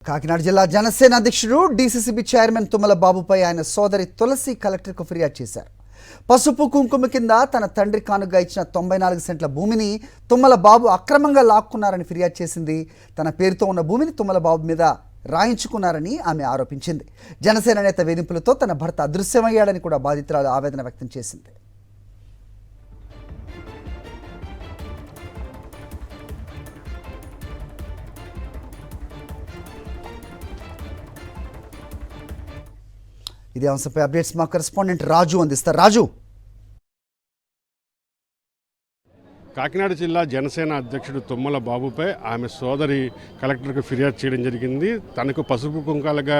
కాకినాడ జిల్లా జనసేన అధ్యక్షుడు DCCB chairman Tummala బాబుపై ఆయన సోదరి తులసి కలెక్టర్కు ఫిర్యాదు చేశారు. పసుపు కుంకుమ కింద తన తండ్రి కానుగా ఇచ్చిన 94 సెంట్ల భూమిని తుమ్మల బాబు అక్రమంగా లాక్కున్నారని ఫిర్యాదు చేసింది. తన పేరుతో ఉన్న భూమిని తుమ్మల బాబు మీద రాయించుకున్నారని ఆమె ఆరోపించింది. జనసేన నేత వేధింపులతో తన భర్త అదృశ్యమయ్యాడని కూడా బాధితురాలు ఆవేదన వ్యక్తం చేసింది. ఇదే అంశంపై అప్డేట్స్ మా కరెస్పాండెంట్ రాజు అందిస్తారు. రాజు, కాకినాడ జిల్లా జనసేన అధ్యక్షుడు తుమ్మల బాబుపై ఆమె సోదరి కలెక్టర్కు ఫిర్యాదు చేయడం జరిగింది. తనకు పసుపు కుంకాలుగా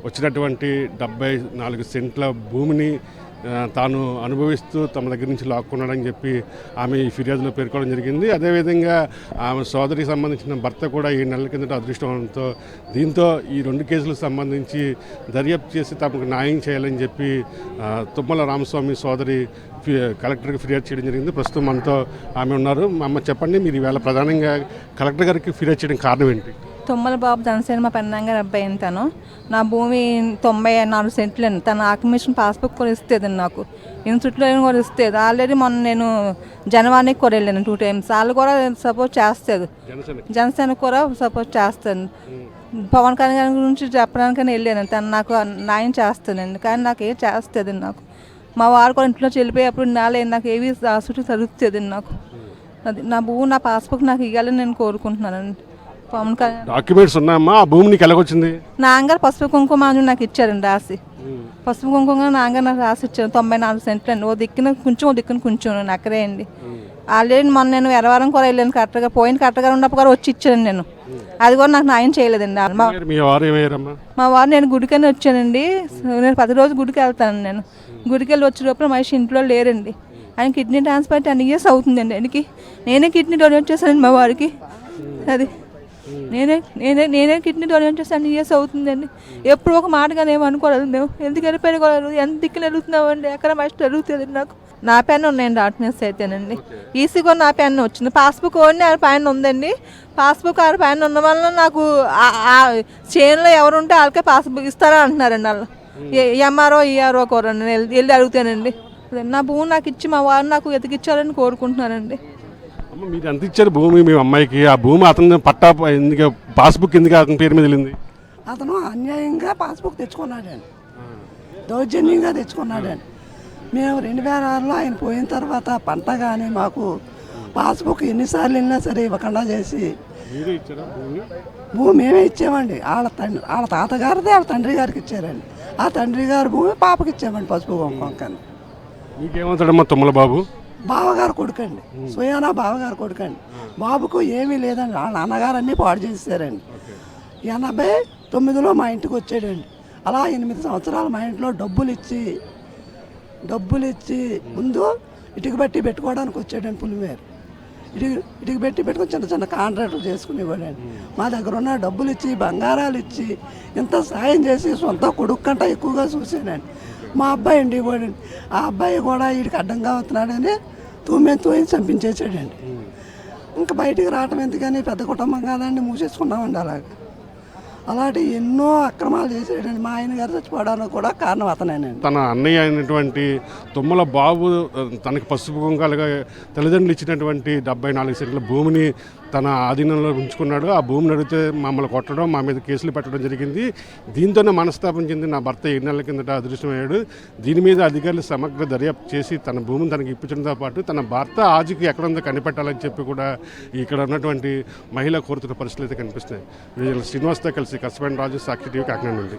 వచ్చినటువంటి 74 సెంట్ల భూమిని తాను అనుభవిస్తూ తమ దగ్గర నుంచి లాక్కున్నాడని చెప్పి ఆమె ఈ ఫిర్యాదులో పేర్కొనడం జరిగింది. అదేవిధంగా ఆమె సోదరికి సంబంధించిన భర్త కూడా 7 నెలల కిందట అదృష్టంతో దీంతో ఈ 2 కేసులకు సంబంధించి దర్యాప్తు చేసి తమకు న్యాయం చేయాలని చెప్పి తుమ్మల రామస్వామి సోదరి కలెక్టర్కి ఫిర్యాదు చేయడం జరిగింది. ప్రస్తుతం మనతో ఆమె ఉన్నారు. అమ్మ, చెప్పండి, మీరు ఈవేళ ప్రధానంగా కలెక్టర్ గారికి ఫిర్యాదు చేయడం కారణం ఏంటి? తుమ్మల బాబు జనసేన మా పెన్నగారు అబ్బాయి తను. నా భూమి 94 సెంట్లు అండి. తన ఆక్యుపేషన్ పాస్బుక్ కూడా ఇస్తుంది నాకు, ఇన్స్టిట్యూట్లో కూడా ఇస్తుంది. ఆల్రెడీ మొన్న నేను జనవానికి కూడా వెళ్ళాను 2 times. వాళ్ళు కూడా సపోర్ట్ చేస్తుంది, జనసేనకు కూడా సపోర్ట్ చేస్తాను. పవన్ కళ్యాణ్ గురించి చెప్పడానికని వెళ్ళాను. తను నాకు న్యాయం చేస్తానండి, కానీ నాకు ఏం చేస్తుంది. నాకు మా వారు కూడా ఇంట్లో వెళ్ళిపోయేప్పుడు నాకు ఏవి చుట్టూ జరుగుతుంది. నాకు అది నా భూమి, నా పాస్బుక్ నాకు ఇవ్వాలని నేను కోరుకుంటున్నానండి. పవన్ కళ్యాణ్ డాక్యుమెంట్స్ ఉన్నాయమ్మా. ఆ భూమి నీకు ఎలాగొచ్చింది? నాన్నగారు పసుపు కుంకుమ నాకు ఇచ్చారండి రాసి. పసుపు కుంకుమ నాన్నగారు నాకు రాసి ఇచ్చారు. 94 సెంట్లు అండి. ఓ దిక్కున కొంచెం, ఓ దిక్కున కొంచెం అక్కడే అండి. ఆల్రెడీ మొన్న నేను ఎరవారం కూడా వెళ్ళాను. కరెక్ట్గా పోయిన కరెక్ట్గా ఉన్నప్పుడు కూడా వచ్చి ఇచ్చాను నేను. అది కూడా నాకు న్యాయం చేయలేదండి. మా వారు నేను గుడికని వచ్చానండి. నేను 10 రోజులు గుడికి వెళ్తాను. నేను గుడికి వెళ్ళి వచ్చేటప్పుడు మనిషి ఇంట్లో లేరండి. ఆయన కిడ్నీ ట్రాన్స్ప్లాంట్ 10 years అవుతుందండి ఆయనకి. నేనే కిడ్నీ డొనేట్ చేశానండి మా వారికి. అది నేనే కిడ్నీ డొనేట్ చేసి 10 years అవుతుందండి. ఎప్పుడు ఒక మాటగానే ఏమనుకోలేదు. మేము ఎందుకు వెళ్ళిపోయకూడదు, ఎంత దిక్కులు వెళ్తున్నామండి, ఎక్కడ మస్ట్ జరుగుతుంది. నాకు నా పెన్ ఉన్నాయండి డాక్యుమెంట్స్ అయితేనండి. ఈసీ కూడా నా పెన్ వచ్చింది. పాస్బుక్ ఓన్లీ ఆ పైన ఉందండి. పాస్బుక్ ఆ పైన ఉన్న వల్ల నాకు చైన్లో ఎవరు ఉంటే వాళ్ళకే పాస్బుక్ ఇస్తారా అంటున్నారండి. వాళ్ళు ఎంఆర్ఓ ఈఆర్ఓ కూడా వెళ్ళి అడుగుతానండి. నా భూమి నాకు ఇచ్చి మా వారు నాకు ఎతికిచ్చారని కోరుకుంటున్నానండి. మీరు ఎంత ఇచ్చారు భూమి మీ అమ్మాయికి? ఆ భూమి అతను పట్టా ఎందుకు, పాస్బుక్ ఎందుకు అతని పేరు మీద వెళ్ళింది? అతను అన్యాయంగా పాస్బుక్ తెచ్చుకున్నాడండి, దౌర్జన్యంగా తెచ్చుకున్నాడండి. మేము 2006లో ఆయన పోయిన తర్వాత పంట కానీ మాకు పాస్బుక్ ఎన్నిసార్లు వెళ్ళినా సరే ఇవ్వకుండా చేసి భూమి మేమే ఇచ్చామండి. వాళ్ళ తాతగారిది వాళ్ళ తండ్రి గారికి ఇచ్చారండి. ఆ తండ్రి గారి భూమి పాపకి ఇచ్చామండి పసుపు కుంకుమని. మీకేమవుతాడమ్మా తుమ్మల బాబు? బావగారు కొడుకండి, సుయానా బావగారు కొడుకండి. బాబుకు ఏమీ లేదండి. వాళ్ళ నాన్నగారు అన్నీ పాడు చేశారండి. 89లో మా ఇంటికి వచ్చాడండి. అలా 8 సంవత్సరాలు మా ఇంట్లో డబ్బులు ఇచ్చి ముందు ఇటుక బట్టి పెట్టుకోవడానికి వచ్చాడండి. పులిమేరు ఇటుక పెట్టి పెట్టుకొని చిన్న చిన్న కాంట్రాక్టులు చేసుకునేవాడండి. మా దగ్గర ఉన్న డబ్బులు ఇచ్చి, బంగారాలు ఇచ్చి, ఇంత సాయం చేసి సొంత కొడుకు కంటే ఎక్కువగా చూశానండి. మా అబ్బాయి అండి ఇవ్వడండి. ఆ అబ్బాయి కూడా వీడికి అడ్డంగా అవుతున్నాడని తూమి చంపించేసాడండి. ఇంకా బయటికి రావటం ఎందుకని, పెద్ద కుటుంబం కాదండి, మూసేసుకున్నామండి. అలాంటి ఎన్నో అక్రమాలు చేసాడండి. మా ఆయన గారు చచ్చిపోవడానికి కూడా కారణం అతనేనండి. తన అన్నయ్య అయినటువంటి తుమ్మల బాబు తనకి పసుపు కుంకాలుగా తల్లిదండ్రులు ఇచ్చినటువంటి 74 సెంట్ల భూమిని తన ఆధీనంలో ఉంచుకున్నాడు. ఆ భూమిని అడిగితే మమ్మల్ని కొట్టడం, మా మీద కేసులు పెట్టడం జరిగింది. దీంతోనే మనస్తాపం చెంది నా భర్త 7 నెలల కిందట అదృశ్యమయ్యాడు. దీని మీద అధికారులు సమగ్ర దర్యాప్తు చేసి తన భూమిని తనకి ఇప్పించడంతో పాటు తన భర్త ఆజుకి ఎక్కడుందో కనిపెట్టాలని చెప్పి కూడా ఇక్కడ ఉన్నటువంటి మహిళ కోరుతున్న పరిస్థితులు అయితే కనిపిస్తున్నాయి. శ్రీనివాస్తో కలిసి కస్పెండ్ రాజు, సాక్షి టీవీ, కాకినాడ నుండి.